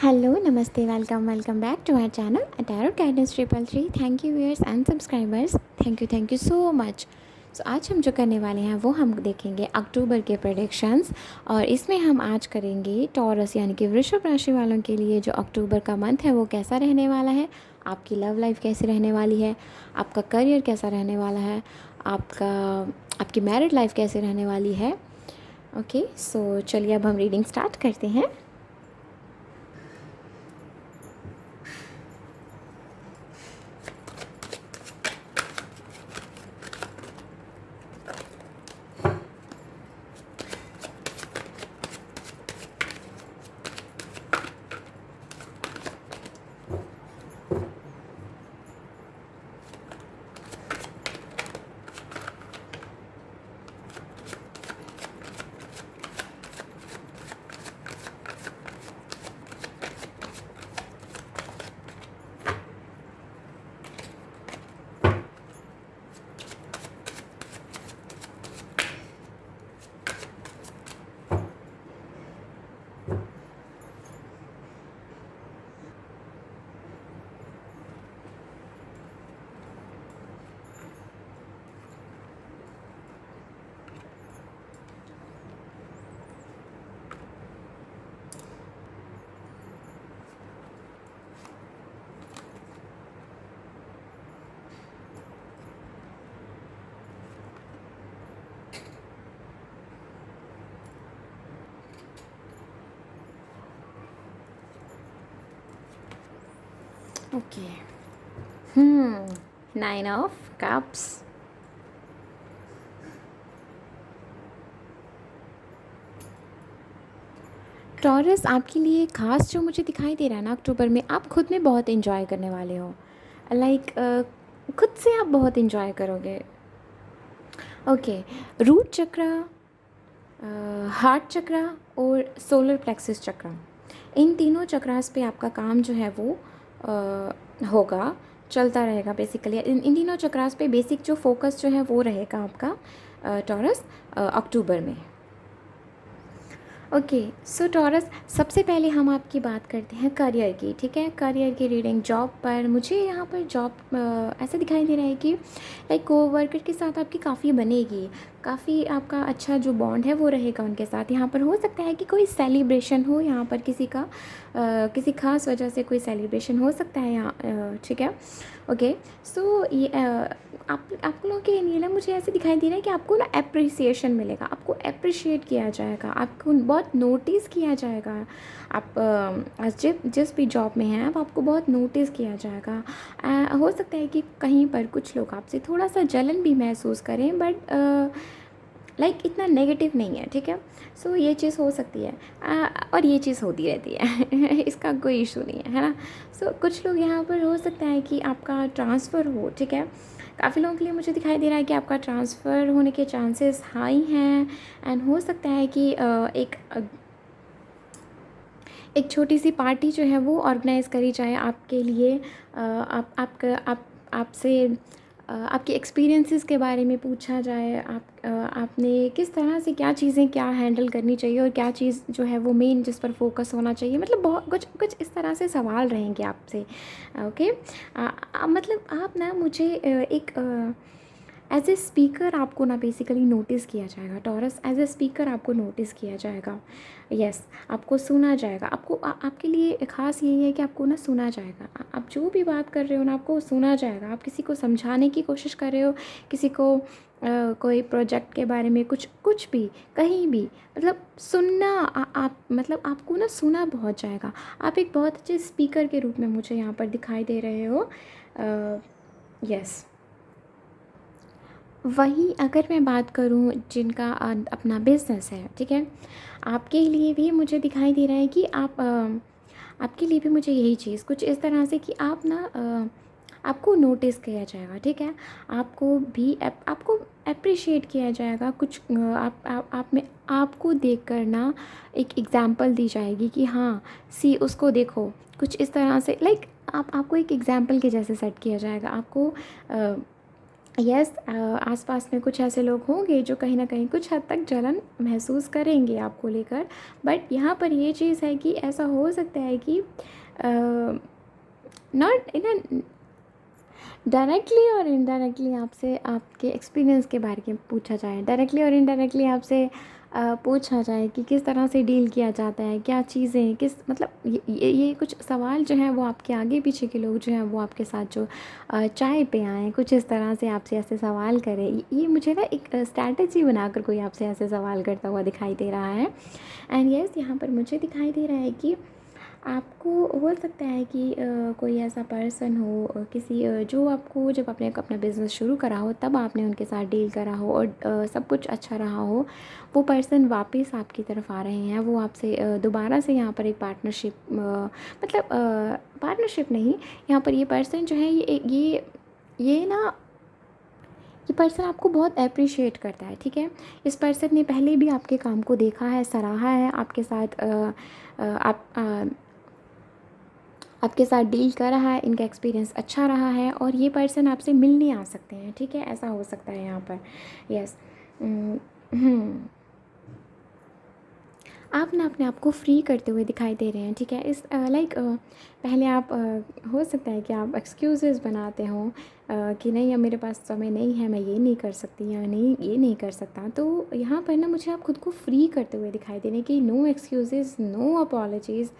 Hello, Namaste, welcome back to our channel Tarot Guidance 333। Thank you viewers and subscribers, thank you so much. So आज हम जो करने वाले हैं वो हम देखेंगे अक्टूबर के प्रेडिक्शंस। और इसमें हम आज करेंगे टॉरस यानी कि वृषभ राशि वालों के लिए जो अक्टूबर का मंथ है वो कैसा रहने वाला है, आपकी लव लाइफ कैसी रहने वाली है, आपका करियर कैसा रहने वाला है, आपकी मैरिड लाइफ कैसे रहने वाली है। ओके, सो चलिए अब हम रीडिंग स्टार्ट करते हैं। Okay, 9 of cups. टॉरस, आपके लिए खास जो मुझे दिखाई दे रहा है ना अक्टूबर में, आप खुद में बहुत इन्जॉय करने वाले हो। लाइक खुद से आप बहुत इन्जॉय करोगे। ओके, रूट चक्रा, हार्ट चक्रा और सोलर प्लेक्सस चक्रा, इन तीनों चक्रास पे आपका काम जो है वो होगा, चलता रहेगा। बेसिकली इन तीनों चक्रास पे बेसिक जो फोकस जो है वो रहेगा आपका टॉरस अक्टूबर में। ओके, सो टॉरस, सबसे पहले हम आपकी बात करते हैं करियर की। ठीक है, करियर की रीडिंग। जॉब पर मुझे यहाँ पर जॉब ऐसा दिखाई दे रहा है कि लाइक कोवर्कर के साथ आपकी काफ़ी बनेगी, काफ़ी आपका अच्छा जो बॉन्ड है वो रहेगा उनके साथ। यहाँ पर हो सकता है कि कोई सेलिब्रेशन हो, यहाँ पर किसी का किसी खास वजह से कोई सेलिब्रेशन हो सकता है यहाँ। ठीक है, ओके। सो ये आप लोगों के लिए ना मुझे ऐसे दिखाई दे रहा है कि आपको ना अप्रिसिएशन मिलेगा, आपको अप्रिशिएट किया जाएगा, आपको बहुत नोटिस किया जाएगा। आप जिस भी जॉब में हैं आपको बहुत नोटिस किया जाएगा। हो सकता है कि कहीं पर कुछ लोग आपसे थोड़ा सा जलन भी महसूस करें, बट लाइक इतना नेगेटिव नहीं है। ठीक है, सो ये चीज़ हो सकती है, और ये चीज़ होती रहती है इसका कोई इशू नहीं है ना। सो कुछ लोग यहाँ पर हो सकता है कि आपका ट्रांसफ़र हो। ठीक है, काफ़ी लोगों के लिए मुझे दिखाई दे रहा है कि आपका ट्रांसफ़र होने के चांसेस हाई हैं। एंड हो सकता है कि एक छोटी सी पार्टी जो है वो ऑर्गेनाइज़ करी जाए आपके लिए। आपसे आपके एक्सपीरियंसेस के बारे में पूछा जाए, आपने किस तरह से क्या चीज़ें क्या हैंडल करनी चाहिए और क्या चीज़ जो है वो मेन जिस पर फोकस होना चाहिए। मतलब बहुत कुछ इस तरह से सवाल रहेंगे आपसे। ओके, मतलब आप ना मुझे एक एज ए स्पीकर आपको ना बेसिकली नोटिस किया जाएगा टॉरस। एज ए स्पीकर आपको नोटिस किया जाएगा। यस, आपको सुना जाएगा। आपके लिए ख़ास यही है कि आपको ना सुना जाएगा। आप जो भी बात कर रहे हो ना आपको सुना जाएगा। आप किसी को समझाने की कोशिश कर रहे हो, किसी को कोई प्रोजेक्ट के बारे में कुछ भी कहीं भी, मतलब सुनना, आप मतलब आपको ना सुना बहुत जाएगा। आप एक बहुत अच्छे स्पीकर के रूप में मुझे यहाँ पर दिखाई दे रहे हो। यस, वहीं अगर मैं बात करूं जिनका अपना बिज़नेस है, ठीक है, आपके लिए भी मुझे दिखाई दे रहा है कि आपके लिए भी मुझे यही चीज़ कुछ इस तरह से कि आप ना आपको नोटिस किया जाएगा। ठीक है, आपको अप्रिशिएट किया जाएगा। कुछ आप में आपको देख कर ना एक एग्ज़ाम्पल दी जाएगी कि हाँ, सी उसको देखो, कुछ इस तरह से। लाइक आपको एक एग्ज़ाम्पल के जैसे सेट किया जाएगा। आपको यस, आसपास में कुछ ऐसे लोग होंगे जो कहीं न कहीं कुछ हद तक जलन महसूस करेंगे आपको लेकर। बट यहाँ पर ये चीज़ है कि ऐसा हो सकता है कि नॉट इन अ डायरेक्टली और इनडायरेक्टली आपसे आपके एक्सपीरियंस के बारे में पूछा जाए, डायरेक्टली और इनडायरेक्टली आपसे पूछा जाए कि किस तरह से डील किया जाता है, क्या चीज़ें किस मतलब ये कुछ सवाल जो हैं वो आपके आगे पीछे के लोग जो हैं वो आपके साथ जो चाय पे आएँ, कुछ इस तरह से आपसे ऐसे सवाल करें। ये मुझे ना एक स्ट्रैटेजी बनाकर कोई आपसे ऐसे सवाल करता हुआ दिखाई दे रहा है। एंड यस, यहाँ पर मुझे दिखाई दे रहा है कि आपको हो सकता है कि कोई ऐसा पर्सन हो, किसी जो आपको जब आपने अपना बिज़नेस शुरू करा हो तब आपने उनके साथ डील करा हो और सब कुछ अच्छा रहा हो, वो पर्सन वापस आपकी तरफ आ रहे हैं। वो आपसे दोबारा से यहाँ पर एक पार्टनरशिप मतलब पार्टनरशिप नहीं, यहाँ पर ये पर्सन जो है ये ना ये पर्सन आपको बहुत एप्रिशिएट करता है, ठीक है। इस पर्सन ने पहले भी आपके काम को देखा है, सराहा है, आपके साथ आपके साथ डील कर रहा है, इनका एक्सपीरियंस अच्छा रहा है और ये पर्सन आपसे मिलने आ सकते हैं, ठीक है, ऐसा हो सकता है यहाँ पर। यस। आप ना अपने आप को फ्री करते हुए दिखाई दे रहे हैं, ठीक है। इस पहले आप हो सकता है कि आप एक्सक्यूज़ेस बनाते हों कि नहीं, अब मेरे पास समय नहीं है, मैं ये नहीं कर सकती या नहीं ये नहीं कर सकता। तो यहाँ पर ना मुझे आप खुद को फ्री करते हुए दिखाई दे रहे हैं कि नो एक्सक्यूज़ेस, नो अपॉलजीज़,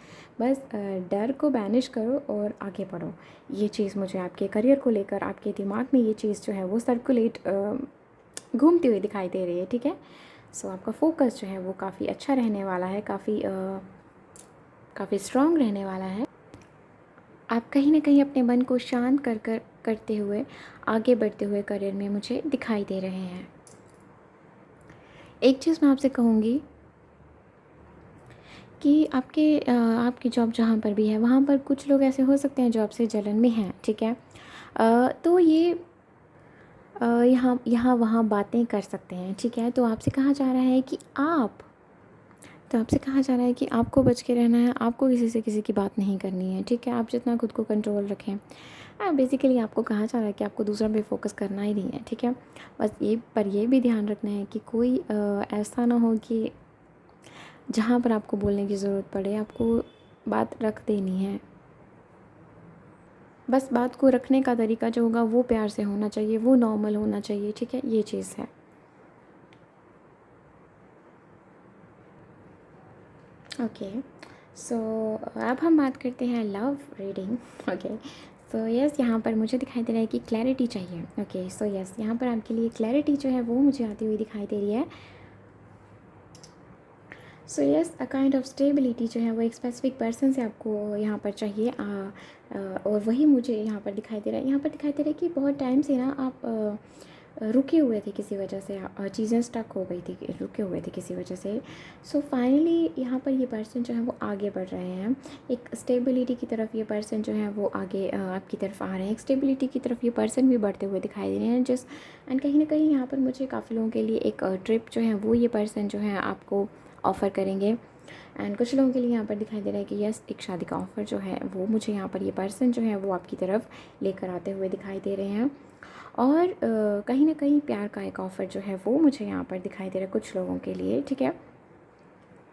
बस डर को बैनिश करो और आगे बढ़ो। ये चीज़ मुझे आपके करियर को लेकर आपके दिमाग में ये चीज़ जो है वो सर्कुलेट घूमती हुई दिखाई दे रही है, ठीक है। सो आपका फोकस जो है वो काफ़ी अच्छा रहने वाला है, काफ़ी स्ट्रॉन्ग रहने वाला है। आप कहीं ना कहीं अपने मन को शांत करते हुए आगे बढ़ते हुए करियर में मुझे दिखाई दे रहे हैं। एक चीज़ मैं आपसे कहूँगी कि आपकी जॉब जहाँ पर भी है वहाँ पर कुछ लोग ऐसे हो सकते हैं जो आपसे जलन में हैं, ठीक है। तो ये यहाँ यहाँ वहाँ बातें कर सकते हैं, ठीक है। तो आपसे कहा जा रहा है कि आपको बच के रहना है, आपको किसी से किसी की बात नहीं करनी है, ठीक है। आप जितना खुद को कंट्रोल रखें। बेसिकली आपको कहा जा रहा है कि आपको दूसरा पे फोकस करना ही नहीं है, ठीक है। बस ये भी ध्यान रखना है कि कोई ऐसा ना हो कि जहाँ पर आपको बोलने की ज़रूरत पड़े आपको बात रख देनी है। बस बात को रखने का तरीका जो होगा वो प्यार से होना चाहिए, वो नॉर्मल होना चाहिए, ठीक है। ये चीज़ है। ओके। सो अब हम बात करते हैं love reading. Okay. So yes, यहाँ पर मुझे दिखाई दे रहा है कि क्लैरिटी चाहिए। ओके। सो यस, यहाँ पर आपके लिए क्लैरिटी जो है वो मुझे आती हुई दिखाई दे रही है। So yes, a kind of stability जो है वो एक स्पेसिफिक पर्सन से आपको यहाँ पर चाहिए। और वही मुझे यहाँ पर दिखाई दे रहा है। यहाँ पर दिखाई दे रहा है कि बहुत टाइम से ना आप रुके हुए थे किसी वजह से, चीज़ें स्टक हो गई थी, रुके हुए थे किसी वजह से। सो फाइनली यहाँ पर ये पर्सन जो है वो आगे बढ़ रहे हैं। एक स्टेबिलिटी की तरफ ये पर्सन जो है वो आगे आपकी तरफ आ रहे हैं। एक स्टेबिलिटी की तरफ ये पर्सन भी बढ़ते हुए दिखाई दे रहे हैं। जस्ट एंड कहीं ना कहीं यहाँ पर मुझे काफ़ी लोगों के लिए एक ट्रिप जो है वो ये पर्सन जो है आपको ऑफ़र करेंगे। एंड कुछ लोगों के लिए यहाँ पर दिखाई दे रहा है कि यस, एक शादी का ऑफ़र जो है वो मुझे यहाँ पर ये पर्सन जो है वो आपकी तरफ लेकर आते हुए दिखाई दे रहे हैं। और कहीं ना कहीं प्यार का एक ऑफ़र जो है वो मुझे यहाँ पर दिखाई दे रहा है कुछ लोगों के लिए, ठीक है।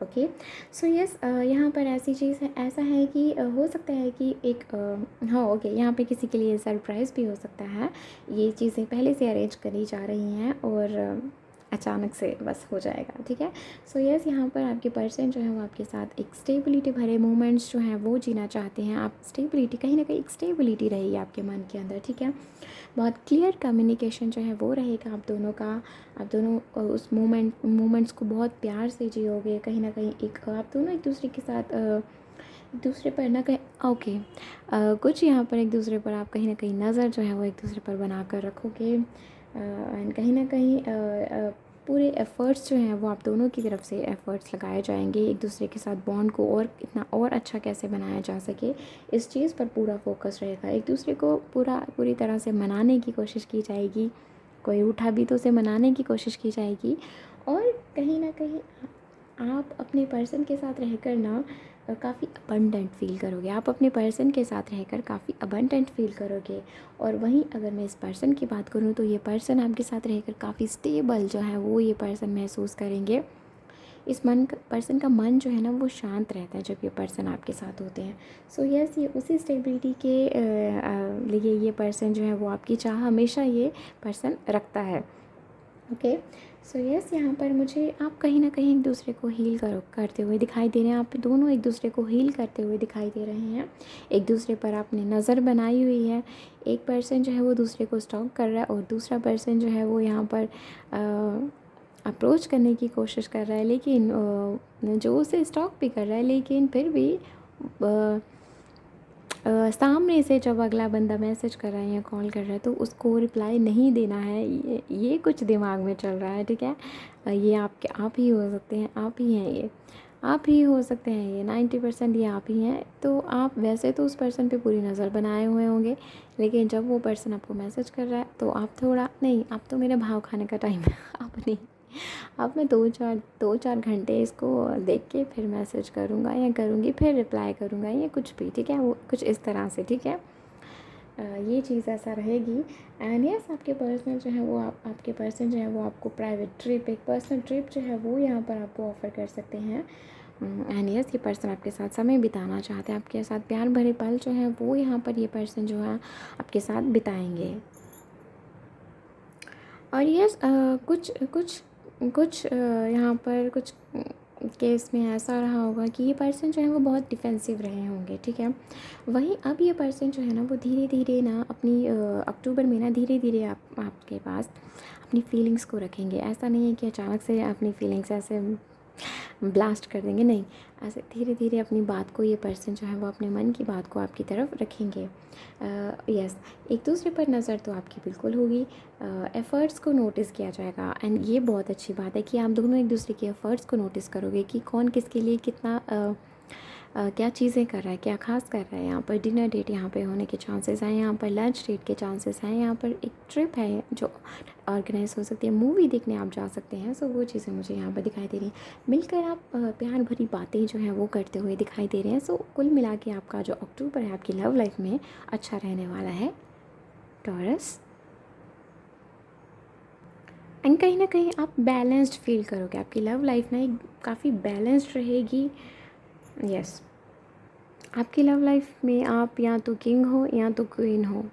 ओके। सो यस, यहाँ पर ऐसी चीज़ है, ऐसा है कि हो सकता है कि एक हाँ ओके, यहाँ पे किसी के लिए सरप्राइज़ भी हो सकता है। ये चीज़ें पहले से अरेंज करी जा रही हैं और अचानक से बस हो जाएगा, ठीक है। सो यस, यहाँ पर आपके पर्सन जो है वो आपके साथ एक स्टेबिलिटी भरे मोमेंट्स जो हैं वो जीना चाहते हैं। आप स्टेबिलिटी, कहीं ना कहीं एक स्टेबिलिटी रहेगी आपके मन के अंदर, ठीक है। बहुत क्लियर कम्युनिकेशन जो है वो रहेगा आप दोनों का। आप दोनों उस मोमेंट्स को बहुत प्यार से जियोगे। कहीं ना कहीं एक आप दोनों एक दूसरे के साथ एक दूसरे पर ना कहीं ओके कुछ यहाँ पर एक दूसरे पर आप कहीं ना कहीं नज़र जो है वो एक दूसरे पर बना कर रखोगे। एंड कहीं ना कहीं पूरे एफ़र्ट्स जो हैं वो आप दोनों की तरफ से एफ़र्ट्स लगाए जाएंगे एक दूसरे के साथ बॉन्ड को और इतना और अच्छा कैसे बनाया जा सके, इस चीज़ पर पूरा फोकस रहेगा। एक दूसरे को पूरी तरह से मनाने की कोशिश की जाएगी। कोई रूठा भी तो उसे मनाने की कोशिश की जाएगी। और कहीं ना कहीं आप अपने पर्सन के साथ रहकर ना काफ़ी अबंडेंट फ़ील करोगे, आप अपने पर्सन के साथ रहकर काफ़ी अबंडेंट फ़ील करोगे। और वहीं अगर मैं इस पर्सन की बात करूँ तो ये पर्सन आपके साथ रहकर काफ़ी स्टेबल जो है वो ये पर्सन महसूस करेंगे। इस पर्सन का मन जो है ना वो शांत रहता है जब ये पर्सन आपके साथ होते हैं। सो यस, ये उसी स्टेबिलिटी के लिए ये पर्सन जो है वो आपकी चाह हमेशा ये पर्सन रखता है। ओके, सो यस, यहाँ पर मुझे आप कहीं ना कहीं एक दूसरे को हील करते हुए दिखाई दे रहे हैं। आप दोनों एक दूसरे को हील करते हुए दिखाई दे रहे हैं। एक दूसरे पर आपने नज़र बनाई हुई है। एक पर्सन जो है वो दूसरे को स्टॉक कर रहा है और दूसरा पर्सन जो है वो यहाँ पर अप्रोच करने की कोशिश कर रहा है, लेकिन जो उसे स्टॉक भी कर रहा है, लेकिन फिर भी सामने से जब अगला बंदा मैसेज कर रहा है या कॉल कर रहा है तो उसको रिप्लाई नहीं देना है। ये कुछ दिमाग में चल रहा है, ठीक है। ये आप ही हो सकते हैं, आप ही हैं ये, आप ही हो सकते हैं ये, 90% ये आप ही हैं। तो आप वैसे तो उस पर्सन पे पूरी नज़र बनाए हुए होंगे, लेकिन जब वो पर्सन आपको मैसेज कर रहा है तो आप थोड़ा नहीं, आप तो मेरे भाव खाने का टाइम है आप नहीं, अब मैं 2-4 घंटे इसको देख के फिर मैसेज करूँगा या करूँगी, फिर रिप्लाई करूँगा या कुछ भी, ठीक है, वो कुछ इस तरह से, ठीक है। ये चीज़ ऐसा रहेगी। एंड यस, आपके पर्सनल जो है वो आपके पर्सन जो है वो आपको प्राइवेट ट्रिप, एक पर्सनल ट्रिप जो है वो यहाँ पर आपको ऑफ़र कर सकते हैं। एंड यस, ये पर्सन आपके साथ समय बिताना चाहते हैं, आपके साथ प्यार भरे पल जो है वो यहाँ पर ये पर्सन जो है आपके साथ बिताएंगे। और यस, कुछ कुछ कुछ यहाँ पर कुछ केस में ऐसा रहा होगा कि ये पर्सन जो है वो बहुत डिफेंसिव रहे होंगे, ठीक है। वहीं अब ये पर्सन जो है ना वो धीरे धीरे ना अपनी अक्टूबर में ना धीरे धीरे आपके पास अपनी फीलिंग्स को रखेंगे। ऐसा नहीं है कि अचानक से अपनी फीलिंग्स ऐसे ब्लास्ट कर देंगे, नहीं, ऐसे धीरे धीरे अपनी बात को ये पर्सन जो है वो अपने मन की बात को आपकी तरफ रखेंगे। यस, एक दूसरे पर नज़र तो आपकी बिल्कुल होगी, एफ़र्ट्स को नोटिस किया जाएगा। एंड ये बहुत अच्छी बात है कि आप दोनों एक दूसरे के एफ़र्ट्स को नोटिस करोगे कि कौन किसके लिए कितना क्या चीज़ें कर रहा है, क्या खास कर रहा है। यहाँ पर डिनर डेट यहाँ पे होने के चांसेस हैं, यहाँ पर लंच डेट के चांसेस हैं, यहाँ पर एक ट्रिप है जो ऑर्गेनाइज हो सकती है, मूवी देखने आप जा सकते हैं। सो वो चीज़ें मुझे यहाँ पर दिखाई दे रही हैं। मिलकर आप प्यार भरी बातें जो हैं वो करते हुए दिखाई दे रहे हैं। सो कुल मिला के आपका जो अक्टूबर है आपकी लव लाइफ में अच्छा रहने वाला है टॉरस। एंड कहीं ना कहीं आप बैलेंस्ड फील करोगे, आपकी लव लाइफ ना एक काफ़ी बैलेंस्ड रहेगी। यस, आपकी लव लाइफ में आप या तो किंग हो या तो क्वीन हो।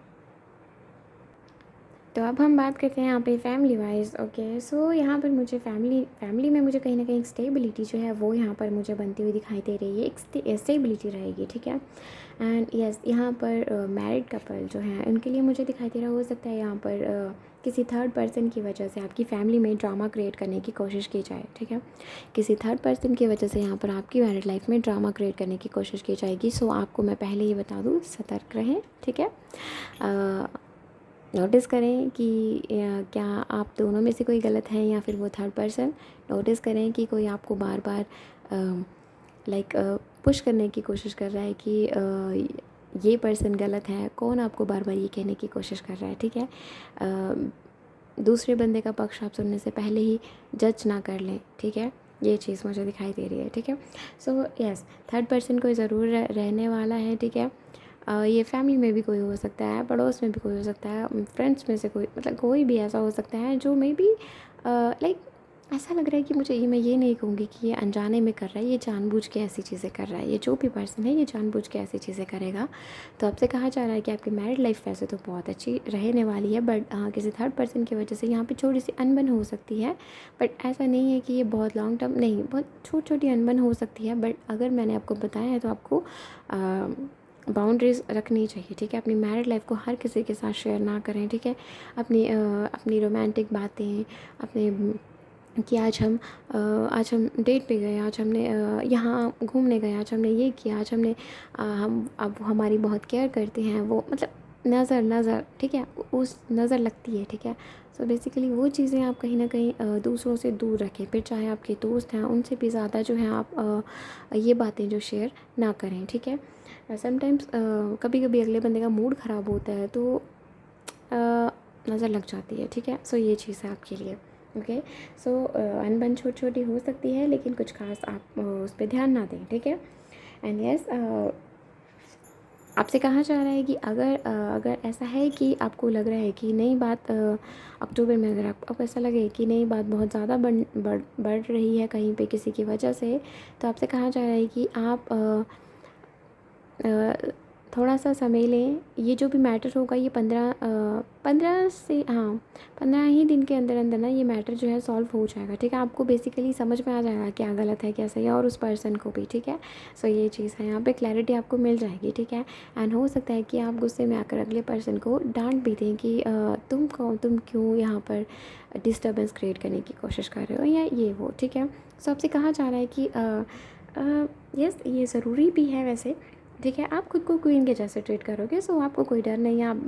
तो अब हम बात करते हैं यहाँ पे फैमिली वाइज। ओके, सो यहाँ पर मुझे फैमिली में मुझे कहीं ना कहीं एक स्टेबिलिटी जो है वो यहाँ पर मुझे बनती हुई दिखाई दे रही है, एक स्टेबिलिटी रहेगी, ठीक है। एंड यस, यहाँ पर मैरिड कपल जो हैं उनके लिए मुझे दिखाई दे रहा हो सकता है यहाँ पर किसी थर्ड पर्सन की वजह से आपकी फैमिली में ड्रामा क्रिएट करने की कोशिश की जाए, ठीक है। किसी थर्ड पर्सन की वजह से यहाँ पर आपकी मैरिड लाइफ में ड्रामा क्रिएट करने की कोशिश की जाएगी। सो आपको मैं पहले ही बता दूँ, सतर्क रहें, ठीक है। नोटिस करें कि क्या आप दोनों में से कोई गलत है या फिर वो थर्ड पर्सन। नोटिस करें कि कोई आपको बार बार लाइक पुश करने की कोशिश कर रहा है कि ये पर्सन गलत है, कौन आपको बार बार ये कहने की कोशिश कर रहा है, ठीक है। दूसरे बंदे का पक्ष आप सुनने से पहले ही जज ना कर लें, ठीक है। ये चीज़ मुझे दिखाई दे रही है, ठीक है। सो यस, थर्ड पर्सन कोई ज़रूर रहने वाला है, ठीक है। ये फैमिली में भी कोई हो सकता है, पड़ोस में भी कोई हो सकता है, फ्रेंड्स में से कोई, मतलब कोई भी ऐसा हो सकता है जो मे बी लाइक ऐसा लग रहा है कि मुझे मैं ये नहीं कहूँगी कि ये अनजाने में कर रहा है, ये जानबूझ के ऐसी चीज़ें कर रहा है। ये जो भी पर्सन है ये जानबूझ के ऐसी चीज़ें करेगा। तो आपसे कहा जा रहा है कि आपकी मैरिड लाइफ वैसे तो बहुत अच्छी रहने वाली है, बट हाँ, किसी थर्ड पर्सन की वजह से यहाँ पे छोटी सी अनबन हो सकती है। बट ऐसा नहीं है कि ये बहुत लॉन्ग टर्म नहीं, बहुत छोटी छोटी अनबन हो सकती है। बट अगर मैंने आपको बताया है तो आपको बाउंड्रीज़ रखनी चाहिए, ठीक है। अपनी मैरिड लाइफ को हर किसी के साथ शेयर ना करें, ठीक है। अपनी रोमांटिक बातें, अपने कि आज हम डेट पे गए, आज हमने यहाँ घूमने गए, आज हमने ये किया, आज हमने हम अब हमारी बहुत केयर करते हैं वो, मतलब नज़र, ठीक है, उस नज़र लगती है, ठीक है। सो बेसिकली वो चीज़ें आप कहीं ना कहीं दूसरों से दूर रखें। फिर चाहे आपके दोस्त हैं उनसे भी ज़्यादा जो है आप ये बातें जो शेयर ना करें, ठीक है। समटाइम्स कभी कभी अगले बंदे का मूड ख़राब होता है तो नज़र लग जाती है, ठीक है। सो ये चीज़ है आपके लिए। ओके, सो अनबन छोटी छोटी हो सकती है, लेकिन कुछ खास आप उस पर ध्यान ना दें, ठीक है। एंड यस, आपसे कहा जा रहा है कि अगर ऐसा है कि आपको लग रहा है कि नई बात अक्टूबर में अगर आपको ऐसा लगे कि नई बात बहुत ज़्यादा बढ़ रही है कहीं पे किसी की वजह से, तो आपसे कहा जा रहा है कि आप थोड़ा सा समय लें। ये जो भी मैटर होगा ये 15 से, हाँ, 15 ही दिन के अंदर अंदर ना ये मैटर जो है सॉल्व हो जाएगा, ठीक है। आपको बेसिकली समझ में आ जाएगा क्या गलत है क्या सही है, और उस पर्सन को भी, ठीक है। सो ये चीज़ है, यहाँ पे क्लैरिटी आपको मिल जाएगी, ठीक है। एंड हो सकता है कि आप गुस्से में आकर अगले पर्सन को डांट भी दें कि तुम क्यों यहाँ पर डिस्टर्बेंस क्रिएट करने की कोशिश कर रहे हो, या ये वो, ठीक है। सो आपसे कहा जा रहा है कि यस, ये ज़रूरी भी है वैसे, ठीक है। आप खुद को क्वीन के जैसे ट्रीट करोगे, सो आपको कोई डर नहीं है। आप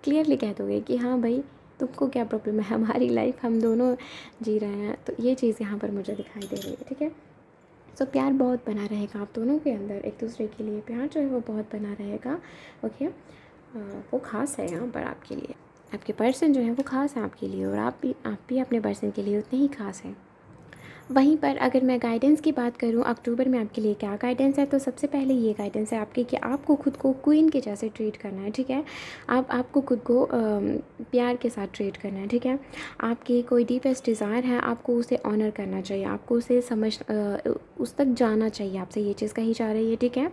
क्लियरली कह दोगे कि हाँ भाई, तुमको क्या प्रॉब्लम है, हमारी लाइफ हम दोनों जी रहे हैं। तो ये चीज़ यहाँ पर मुझे दिखाई दे रही है, ठीक है। सो प्यार बहुत बना रहेगा आप दोनों के अंदर, एक दूसरे के लिए प्यार जो है वो बहुत बना रहेगा, ओके। वो ख़ास है यहाँ पर आपके लिए, आपके पर्सन जो है वो ख़ास है आपके लिए, और आप भी अपने पर्सन के लिए उतने ही ख़ास हैं। वहीं पर अगर मैं गाइडेंस की बात करूं अक्टूबर में आपके लिए क्या गाइडेंस है, तो सबसे पहले ये गाइडेंस है आपकी कि आपको खुद को क्वीन के जैसे ट्रीट करना है, ठीक है। आपको खुद को प्यार के साथ ट्रीट करना है, ठीक है। आपकी कोई डीपेस्ट डिज़ायर है, आपको उसे ऑनर करना चाहिए, आपको उसे उस तक जाना चाहिए, आपसे ये चीज़ कही जा रही है, ठीक है।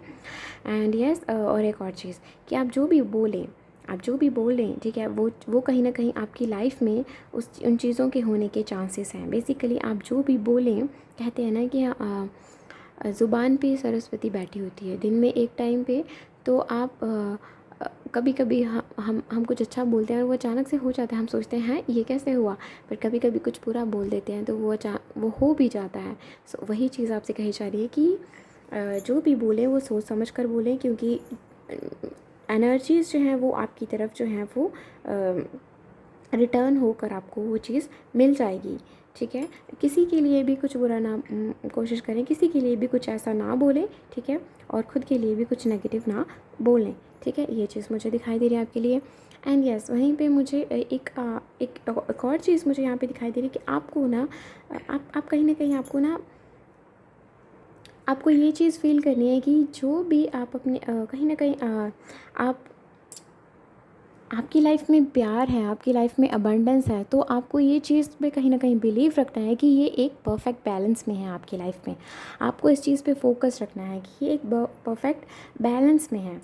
एंड यस, और एक और चीज़ कि आप जो भी बोलें, आप जो भी बोल रहे हैं, ठीक है, वो कहीं ना कहीं आपकी लाइफ में उन चीज़ों के होने के चांसेस हैं। बेसिकली आप जो भी बोलें, कहते हैं ना कि ज़ुबान पे सरस्वती बैठी होती है दिन में एक टाइम पे, तो आप कभी कभी हम कुछ अच्छा बोलते हैं और वो अचानक से हो जाता है, हम सोचते हैं ये कैसे हुआ, पर कभी कभी कुछ पूरा बोल देते हैं तो वो हो भी जाता है। सो वही चीज़ आपसे कही जा रही है कि जो भी बोलें वो सोच समझ कर बोलें, क्योंकि एनर्जीज़ जो हैं वो आपकी तरफ जो हैं वो रिटर्न होकर आपको वो चीज़ मिल जाएगी, ठीक है। किसी के लिए भी कुछ बुरा ना कोशिश करें, किसी के लिए भी कुछ ऐसा ना बोलें, ठीक है, और ख़ुद के लिए भी कुछ नेगेटिव ना बोलें, ठीक है। ये चीज़ मुझे दिखाई दे रही है आपके लिए। एंड यस, वहीं पे मुझे एक और चीज़ मुझे यहाँ पे दिखाई दे रही है कि आपको ना आप कहीं ना कहीं आपको ये चीज़ फ़ील करनी है कि जो भी आप अपने कहीं ना कहीं आप आपकी लाइफ में प्यार है, आपकी लाइफ में अबंडेंस है, तो आपको ये चीज़ पे कहीं ना कहीं बिलीव रखना है कि ये एक परफेक्ट बैलेंस में है आपकी लाइफ में। आपको इस चीज़ पे फोकस रखना है कि ये एक परफेक्ट बैलेंस में है।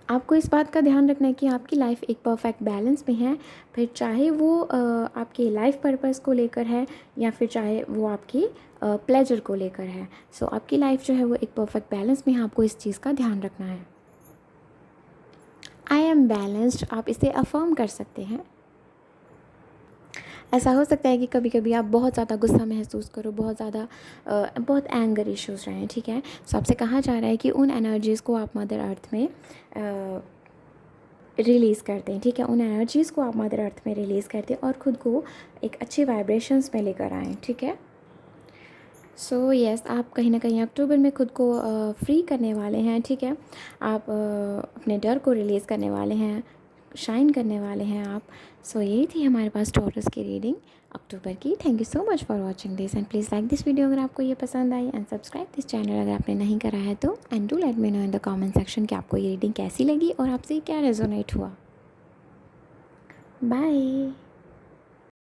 आपको इस बात का ध्यान रखना है कि आपकी लाइफ एक परफेक्ट बैलेंस में है, फिर चाहे वो आपके लाइफ पर्पस को लेकर है या फिर चाहे वो आपकी प्लेजर को लेकर है। सो आपकी लाइफ जो है वो एक परफेक्ट बैलेंस में है, आपको इस चीज़ का ध्यान रखना है। आई एम बैलेंस्ड, आप इसे अफर्म कर सकते हैं। ऐसा हो सकता है कि कभी कभी आप बहुत ज़्यादा गुस्सा महसूस करो, बहुत एंगर इश्यूज़ रहें, ठीक है। सो आपसे कहा जा रहा है कि उन एनर्जीज़ को आप मदर अर्थ में रिलीज़ करते हैं, ठीक है। उन एनर्जीज़ को आप मदर अर्थ में रिलीज़ करते हैं और ख़ुद को एक अच्छे वाइब्रेशंस में लेकर आएँ, ठीक है। सो यस, आप कहीं ना कहीं अक्टूबर में खुद को फ्री करने वाले हैं, ठीक है। आप अपने डर को रिलीज़ करने वाले हैं, शाइन करने वाले हैं आप। सो यही थी हमारे पास टॉरस की रीडिंग अक्टूबर की। Thank you so much for watching this, and please like this video अगर आपको ये पसंद आई, एंड सब्सक्राइब दिस चैनल अगर आपने नहीं करा है तो। And do let me know in the comment section कि आपको ये रीडिंग कैसी लगी और आपसे क्या रेजोनेट हुआ। बाय।